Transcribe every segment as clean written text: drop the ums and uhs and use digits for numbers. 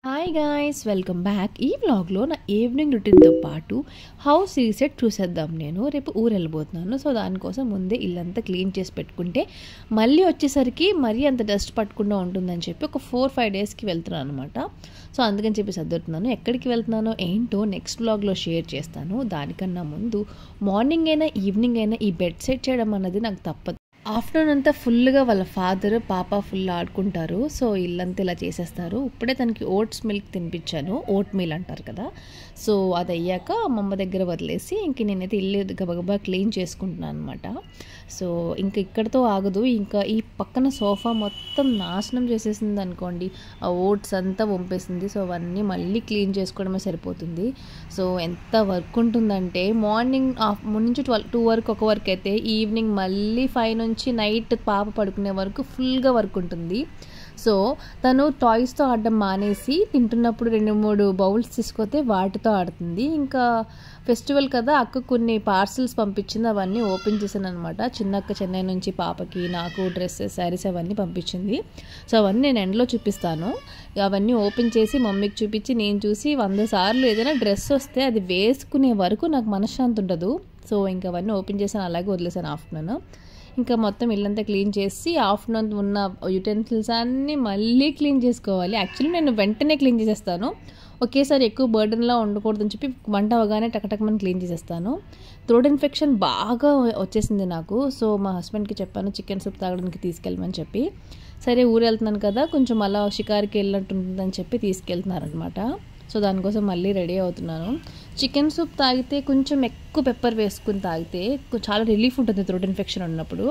Hi guys, welcome back. ఈ వ్లాగ్లో నా ఈవినింగ్ రొటీన్తో పాటు హౌస్ రీసెట్ చూసేద్దాం. నేను రేపు ఊరు వెళ్ళిపోతున్నాను. సో దానికోసం ముందే ఇల్లంతా క్లీన్ చేసి పెట్టుకుంటే మళ్ళీ వచ్చేసరికి మరీ అంత డస్ట్ పట్టకుండా ఉంటుందని చెప్పి ఒక 4-5 డేస్కి వెళ్తున్నాను అనమాట. సో అందుకని చెప్పి సర్దుతున్నాను. ఎక్కడికి వెళ్తున్నానో ఏంటో నెక్స్ట్ వ్లాగ్లో షేర్ చేస్తాను. దానికన్నా ముందు మార్నింగ్ అయినా ఈవినింగ్ అయినా ఈ బెడ్ సెట్ చేయడం అన్నది నాకు తప్పదు. ఆఫ్టర్నూన్ అంతా ఫుల్గా వాళ్ళ ఫాదర్ పాప ఫుల్ ఆడుకుంటారు. సో ఇల్లంతా ఇలా చేసేస్తారు. ఇప్పుడే తనకి ఓట్స్ మిల్క్ తినిపించాను. ఓట్ మీల్ అంటారు కదా. సో అది అయ్యాక మా అమ్మ దగ్గర వదిలేసి ఇంక నేనైతే ఇల్లు గబగబా క్లీన్ చేసుకుంటున్నాను అనమాట. సో ఇంకా ఇక్కడితో ఆగదు. ఇంకా ఈ పక్కన సోఫా మొత్తం నాశనం చేసేసింది అనుకోండి. ఆ ఓట్స్ అంతా వంపేసింది. సో అవన్నీ మళ్ళీ క్లీన్ చేసుకోవడమే సరిపోతుంది. సో ఎంత వర్క్ ఉంటుందంటే మార్నింగ్ నుంచి 2 వరకు ఒక వర్క్ అయితే ఈవినింగ్ మళ్ళీ 5 నుంచి నైట్ పాప పడుకునే వరకు ఫుల్గా వర్క్ ఉంటుంది. సో తను టాయ్స్తో ఆడడం మానేసి తింటున్నప్పుడు 2-3 బౌల్స్ తీసుకొస్తే వాటితో ఆడుతుంది. ఇంకా ఫెస్టివల్ కదా, అక్క కొన్ని పార్సిల్స్ పంపించింది. అవన్నీ ఓపెన్ చేశాను అనమాట. చిన్నక్క చెన్నై నుంచి పాపకి నాకు డ్రెస్సెస్ శారీస్ అవన్నీ పంపించింది. సో అవన్నీ నేను ఎండ్లో చూపిస్తాను. అవన్నీ ఓపెన్ చేసి మమ్మీకి చూపించి నేను చూసి 100 సార్లు ఏదైనా డ్రెస్ వస్తే అది వేసుకునే వరకు నాకు మనశ్శాంతి ఉండదు. సో ఇంకా అవన్నీ ఓపెన్ చేశాను, అలాగే వదిలేసాను. ఆఫ్టర్నూన్ ఇంకా మొత్తం ఇల్లంతా క్లీన్ చేసి ఆఫ్టర్నూన్ ఉన్న యుటెన్సిల్స్ అన్నీ మళ్ళీ క్లీన్ చేసుకోవాలి. యాక్చువల్లీ నేను వెంటనే క్లీన్ చేసేస్తాను. ఒకేసారి ఎక్కువ బర్డన్లా ఉండకూడదని చెప్పి వంట అవగానే టకటకమని క్లీన్ చేసేస్తాను. థ్రోట్ ఇన్ఫెక్షన్ బాగా వచ్చేసింది నాకు. సో మా హస్బెండ్కి చెప్పాను చికెన్ సూప్ తాగడానికి తీసుకెళ్ళమని చెప్పి. సరే ఊరు వెళ్తున్నాను కదా, కొంచెం అలా షికారికి వెళ్ళినట్టుంటుందని చెప్పి తీసుకెళ్తున్నారనమాట. సో దానికోసం మళ్ళీ రెడీ అవుతున్నాను. చికెన్ సూప్ తాగితే కొంచెం ఎక్కువ పెప్పర్ వేసుకుని తాగితే చాలా రిలీఫ్ ఉంటుంది థ్రోట్ ఇన్ఫెక్షన్ ఉన్నప్పుడు.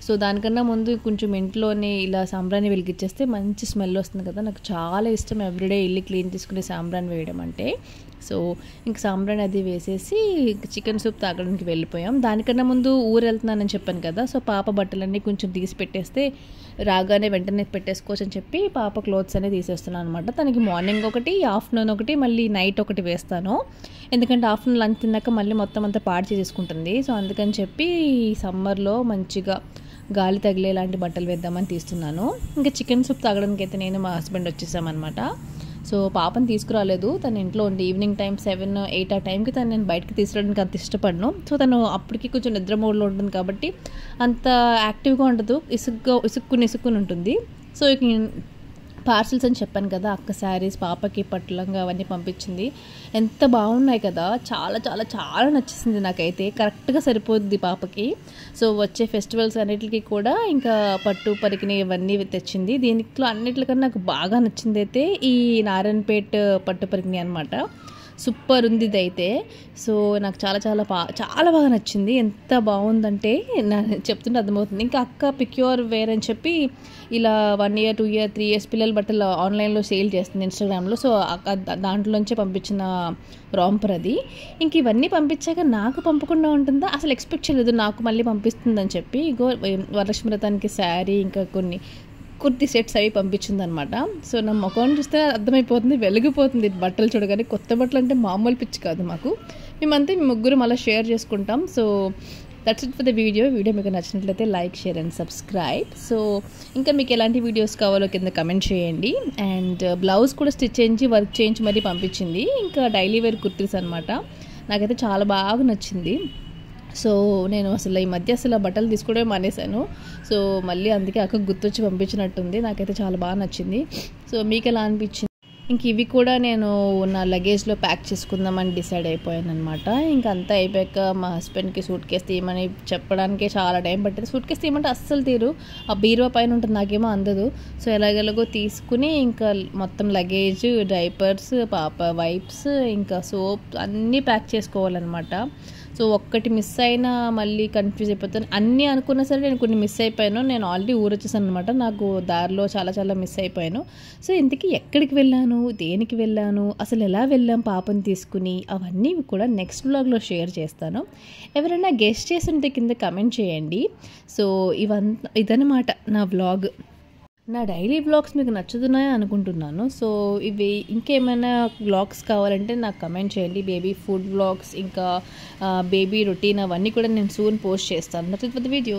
సో దానికన్నా ముందు కొంచెం ఇంట్లోనే ఇలా సాంబ్రాన్ని వెలిగించేస్తే మంచి స్మెల్ వస్తుంది కదా. నాకు చాలా ఇష్టం ఎవ్రీడే ఇల్లు క్లీన్ చేసుకుని సాంబ్రాన్ని వేయడం అంటే. సో ఇంక సాంబ్రాన్ని అది వేసేసి చికెన్ సూప్ తాగడానికి వెళ్ళిపోయాం. దానికన్నా ముందు ఊరు వెళ్తున్నానని చెప్పాను కదా. సో పాప బట్టలన్నీ కొంచెం తీసి పెట్టేస్తే రాగానే వెంటనే పెట్టేసుకోవచ్చు అని చెప్పి పాప క్లోత్స్ అనేది తీసేస్తున్నాను అనమాట. తనకి మార్నింగ్ ఒకటి, ఆఫ్టర్నూన్ ఒకటి, మళ్ళీ నైట్ ఒకటి వేస్తాను. ఎందుకంటే ఆఫ్టర్నూన్ లంచ్ తిన్నాక మళ్ళీ మొత్తం అంతా పాడు చేసుకుంటుంది. సో అందుకని చెప్పి సమ్మర్లో మంచిగా గాలి తగిలేలాంటి బట్టలు వేద్దామని తీస్తున్నాను. ఇంకా చికెన్ సూప్ తాగడానికి అయితే నేను మా హస్బెండ్ వచ్చేసామన్నమాట. సో పాపని తీసుకురాలేదు, తను ఇంట్లో ఉండి ఈవినింగ్ టైం 7-8 ఆ టైంకి తను నేను బయటకు తీసుకురావడానికి అంత ఇష్టపడను. సో తను అప్పటికి కొంచెం నిద్ర మోడ్లో ఉంటుంది కాబట్టి అంత యాక్టివ్గా ఉండదు, ఇసుక్కుని ఉంటుంది. సో ఇక పార్సిల్స్ అని చెప్పాను కదా, అక్క శారీస్ పాపకి పట్టులంగా అవన్నీ పంపించింది. ఎంత బాగున్నాయి కదా, చాలా చాలా చాలా నచ్చేసింది నాకైతే. కరెక్ట్గా సరిపోద్ది పాపకి. సో వచ్చే ఫెస్టివల్స్ అన్నిటికీ కూడా ఇంకా పట్టు పరికిని ఇవన్నీ తెచ్చింది. దీంట్లో అన్నిటికన్నా నాకు బాగా నచ్చింది అయితే ఈ నారాయణపేట్ పట్టు పరికిని అనమాట. సూపర్ ఉంది ఇది అయితే. సో నాకు చాలా చాలా చాలా బాగా నచ్చింది. ఎంత బాగుందంటే చెప్తుంటే అర్థమవుతుంది. ఇంకా అక్క పిక్యూర్ వేర్ అని చెప్పి ఇలా 1 year 2 year 3 years పిల్లల బట్టలు ఆన్లైన్లో సేల్ చేస్తుంది ఇన్స్టాగ్రామ్లో. సో దాంట్లోంచే పంపించిన రాంపర్ అది. ఇంక ఇవన్నీ పంపించాక నాకు పంపకుండా ఉంటుందా, అసలు ఎక్స్పెక్ట్ చేయలేదు నాకు మళ్ళీ పంపిస్తుందని చెప్పి. ఇగో వరలక్ష్మి వ్రతానికి శారీ ఇంకా కొన్ని కుర్తి సెట్స్ అవి పంపించింది అనమాట. సో నా ముఖం చూస్తే అర్థమైపోతుంది, వెలిగిపోతుంది బట్టలు చూడగానే. కొత్త బట్టలు అంటే మామూలు పిచ్చి కాదు మాకు. మేమంతా ముగ్గురు అలా షేర్ చేసుకుంటాం. So that's it for the video మీకు నచ్చినట్లయితే like, share and subscribe. So ఇంకా మీకు ఎలాంటి వీడియోస్ కావాలో కింద కమెంట్ చేయండి. అండ్ బ్లౌజ్ కూడా స్టిచ్ చేయించి వర్క్ చేయించి మరీ పంపించింది. ఇంకా డైలీ వేర్ కుర్తీస్ అనమాట. నాకైతే చాలా బాగా నచ్చింది. సో నేను అసలు ఈ మధ్య బట్టలు తీసుకోవడమే మానేశాను. సో మళ్ళీ అందుకే అక్క గుర్తొచ్చి పంపించినట్టుంది. నాకైతే చాలా బాగా నచ్చింది. సో మీకు ఎలా అనిపించింది? ఇంక ఇవి కూడా నేను నా లగేజ్లో ప్యాక్ చేసుకుందామని డిసైడ్ అయిపోయాను అనమాట. ఇంకా అంతా అయిపోయాక మా హస్బెండ్కి సూట్ కేసు తీయమని చెప్పడానికే చాలా టైం పట్టింది. సూట్ కేసు తీయమంటే అస్సలు తీరు, ఆ బీరువా పైన ఉంటుంది, నాకేమో అందదు. సో ఎలాగెలాగో తీసుకుని ఇంకా మొత్తం లగేజ్, డైపర్స్, పాప వైప్స్, ఇంకా సోప్ అన్నీ ప్యాక్ చేసుకోవాలన్నమాట. సో ఒక్కటి మిస్ అయినా మళ్ళీ కన్ఫ్యూజ్ అయిపోతాను. అన్నీ అనుకున్నా సరే నేను కొన్ని మిస్ అయిపోయాను. నేను ఆల్రెడీ ఊరొచ్చేసాను అనమాట. నాకు దారిలో చాలా చాలా మిస్ అయిపోయాను. సో ఇంతకీ ఎక్కడికి వెళ్ళాను, దేనికి వెళ్ళాను, అసలు ఎలా వెళ్ళాం పాపని తీసుకుని, అవన్నీ కూడా నెక్స్ట్ వ్లాగ్లో షేర్ చేస్తాను. ఎవరైనా గెస్ట్ చేసి ఉంటే కింద కమెంట్ చేయండి. సో ఇదన్నమాట నా వ్లాగ్. నా డైలీ వ్లాగ్స్ మీకు నచ్చుతున్నాయని అనుకుంటున్నాను. సో ఇవి ఇంకేమైనా వ్లాగ్స్ కావాలంటే నాకు కమెంట్ చేయండి. బేబీ ఫుడ్ వ్లాగ్స్ ఇంకా బేబీ రొటీన్ అవన్నీ కూడా నేను సూన్ పోస్ట్ చేస్తాను. That's it for the video.